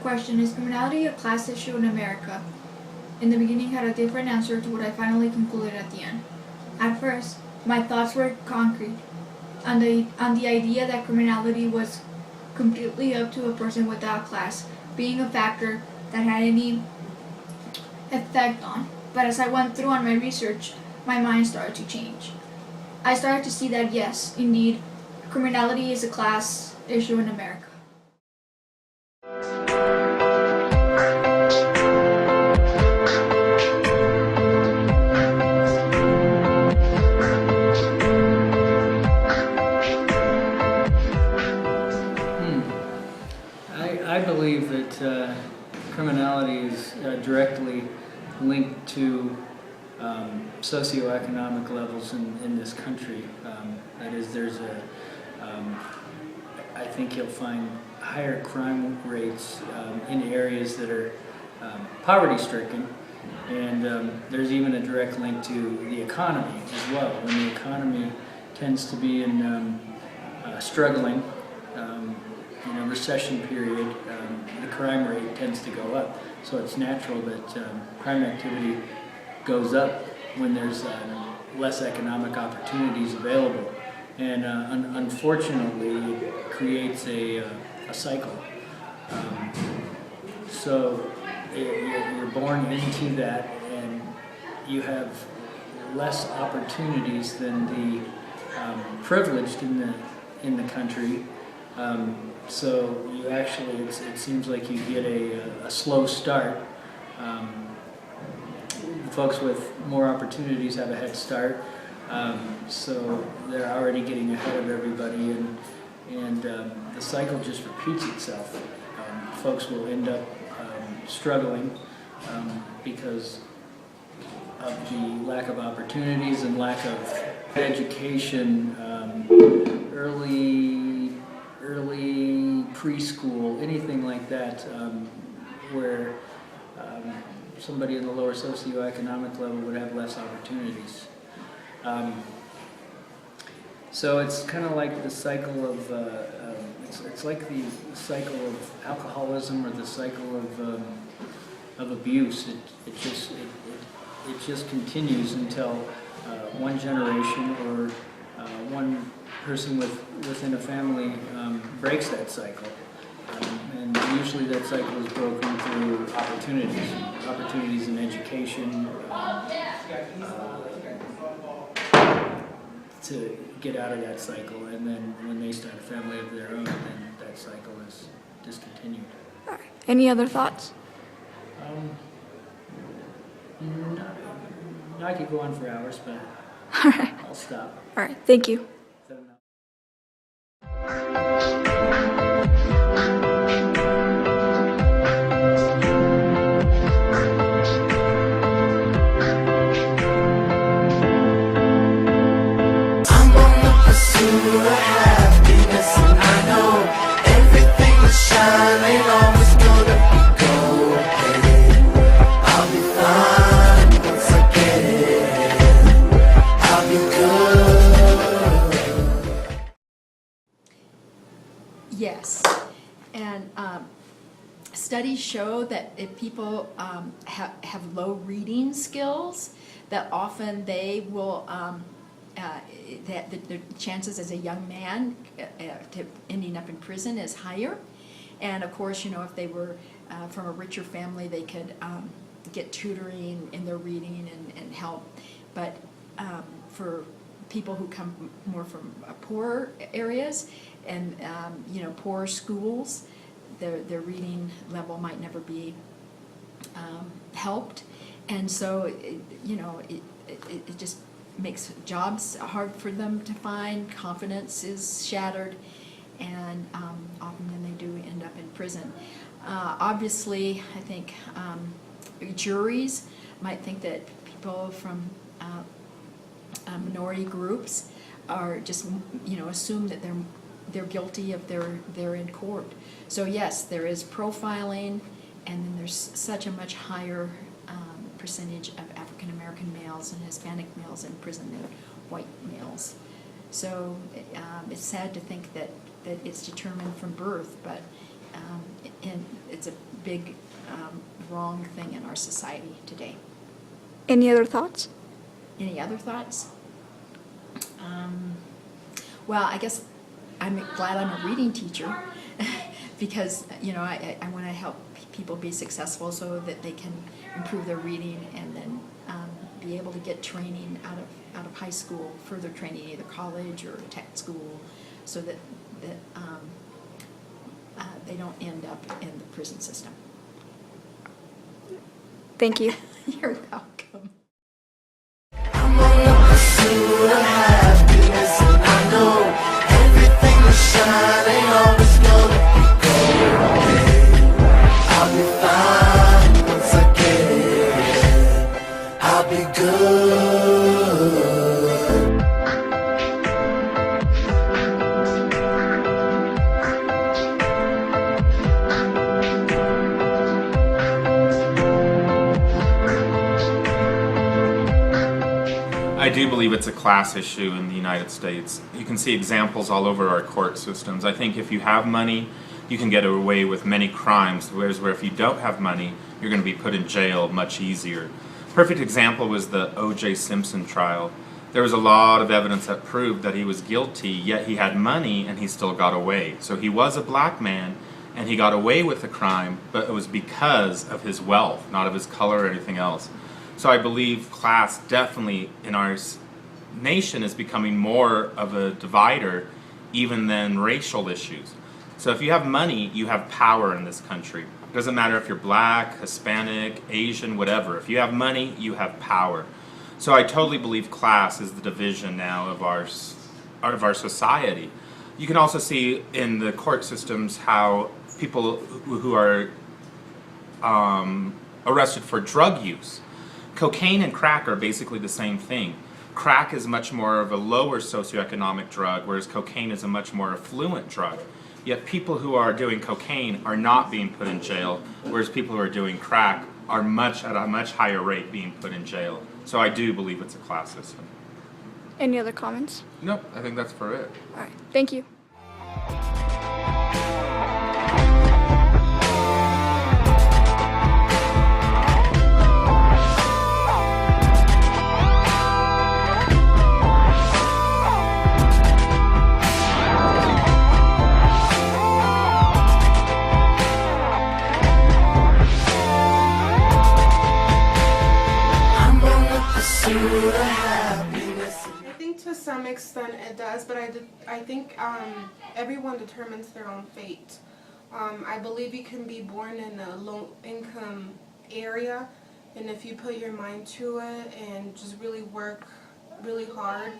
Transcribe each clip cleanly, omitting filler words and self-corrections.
question, is criminality a class issue in America? In the beginning had a different answer to what I finally concluded at the end. At first, my thoughts were concrete, on the idea that criminality was completely up to a person without class being a factor that had any effect on. But as I went through on my research, my mind started to change. I started to see that yes, indeed, criminality is a class issue in America. I believe that criminality is directly linked to socioeconomic levels in this country. That is, I think you'll find higher crime rates in areas that are poverty-stricken, and there's even a direct link to the economy as well. When the economy tends to be in struggling, in a recession period, the crime rate tends to go up. So it's natural that crime activity goes up when there's less economic opportunities available. And unfortunately, it creates a cycle. So you're born into that, and you have less opportunities than the privileged in the country. So you actually, it seems like you get a slow start. Folks with more opportunities have a head start, so they're already getting ahead of everybody, and the cycle just repeats itself. Folks will end up struggling because of the lack of opportunities and lack of education, early preschool, anything like that, where somebody in the lower socioeconomic level would have less opportunities. So it's kind of like the cycle of, it's like the cycle of alcoholism or the cycle of abuse. It just continues until one generation or one person within a family breaks that cycle. And usually that cycle is broken through opportunities in education, to get out of that cycle. And then when they start a family of their own, then that cycle is discontinued. All right. Any other thoughts? No, I could go on for hours, but All right. I'll stop. All right. Thank you. Happiness, and I know everything is shining, always gonna be gold. I'll be fine once I get it. I'll be good. Yes, and studies show that if people have low reading skills, that often they will that the chances as a young man to ending up in prison is higher. And of course, you know, if they were from a richer family, they could get tutoring in their reading and help. But for people who come more from poor areas and you know, poor schools, their reading level might never be helped. And so, you know, it just makes jobs hard for them to find, confidence is shattered, and often then they do end up in prison. Obviously, I think juries might think that people from minority groups are just, you know, assume that they're guilty if they're in court. So yes, there is profiling, and then there's such a much higher percentage of African American males and Hispanic males in prison than white males. So it's sad to think that it's determined from birth, but and it's a big wrong thing in our society today. Any other thoughts? Any other thoughts? Well, I guess I'm glad I'm a reading teacher because, you know, I want to help people be successful so that they can improve their reading and then be able to get training out of high school, further training, either college or tech school, so that they don't end up in the prison system. Thank you. You're welcome. I'm on the pursuit of happiness, and I know everything that shine ain't always gonna be gold. I'll be fine once I get it. I'll be good. I do believe it's a class issue in the United States. You can see examples all over our court systems. I think if you have money, you can get away with many crimes, whereas if you don't have money, you're going to be put in jail much easier. Perfect example was the O.J. Simpson trial. There was a lot of evidence that proved that he was guilty, yet he had money and he still got away. So he was a black man and he got away with the crime, but it was because of his wealth, not of his color or anything else. So I believe class definitely in our nation is becoming more of a divider even than racial issues. So if you have money, you have power in this country. It doesn't matter if you're black, Hispanic, Asian, whatever. If you have money, you have power. So I totally believe class is the division now of our society. You can also see in the court systems how people who are arrested for drug use. Cocaine and crack are basically the same thing. Crack is much more of a lower socioeconomic drug, whereas cocaine is a much more affluent drug. Yet people who are doing cocaine are not being put in jail, whereas people who are doing crack are at a much higher rate being put in jail. So I do believe it's a class system. Any other comments? Nope, I think that's for it. All right. Thank you. I think to some extent it does, but I think everyone determines their own fate. I believe you can be born in a low-income area, and if you put your mind to it and just really work really hard,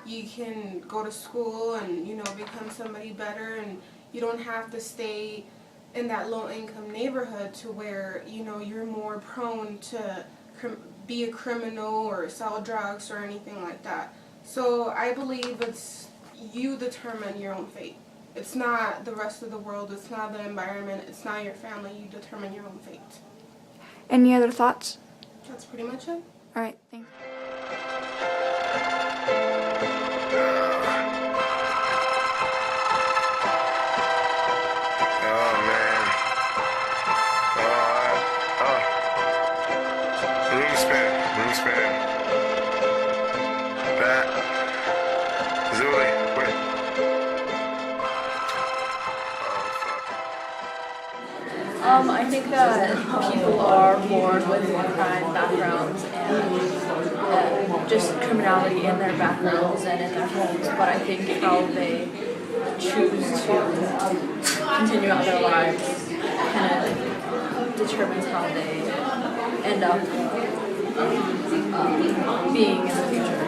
you can go to school and, you know, become somebody better, and you don't have to stay in that low-income neighborhood to where, you know, you're more prone to be a criminal or sell drugs or anything like that. So I believe it's you determine your own fate. It's not the rest of the world, it's not the environment, it's not your family, you determine your own fate. Any other thoughts? That's pretty much it. All right. Thanks. Room spin. That. Zuli. Wait. I think that people are born with crime backgrounds and just criminality in their backgrounds and in their homes, but I think how they choose to continue out their lives kind of determines how they end up being in the future.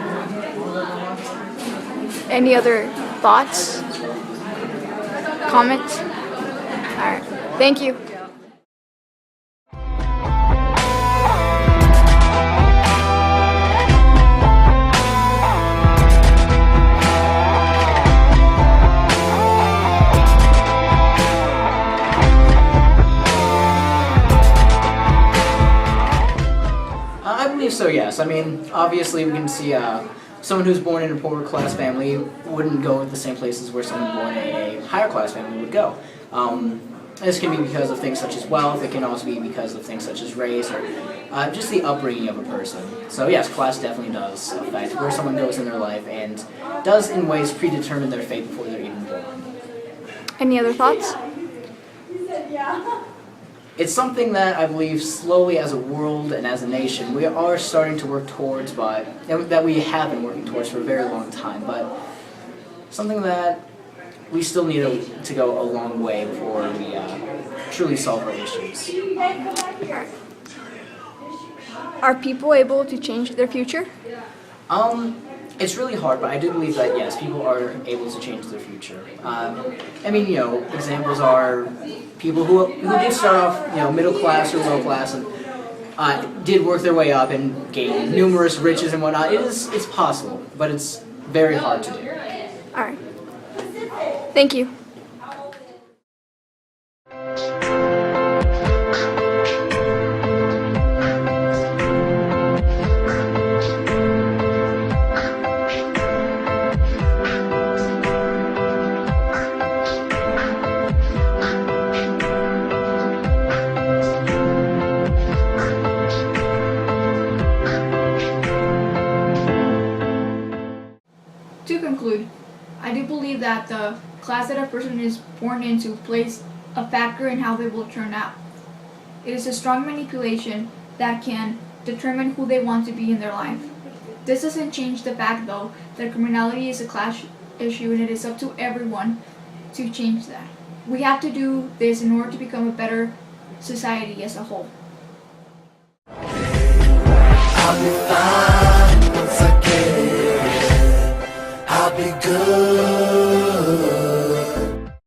Any other thoughts? Comments? All right. Thank you. I believe so, yes. I mean, obviously we can see someone who's born in a poorer class family wouldn't go to the same places where someone born in a higher class family would go. This can be because of things such as wealth. It can also be because of things such as race or just the upbringing of a person. So yes, class definitely does affect where someone goes in their life and does in ways predetermine their fate before they're even born. Any other thoughts? It's something that I believe slowly as a world and as a nation we are starting to work towards, but that we have been working towards for a very long time, but something that we still need to go a long way before we truly solve our issues. Are people able to change their future? It's really hard, but I do believe that yes, people are able to change their future. I mean, examples are people who did start off, middle class or low class, and did work their way up and gain numerous riches and whatnot. It's possible, but it's very hard to do. All right. Thank you. To conclude, I do believe that the class that a person is born into plays a factor in how they will turn out. It is a strong manipulation that can determine who they want to be in their life. This doesn't change the fact, though, that criminality is a class issue and it is up to everyone to change that. We have to do this in order to become a better society as a whole. I'll be fine once I get it. I'll be good.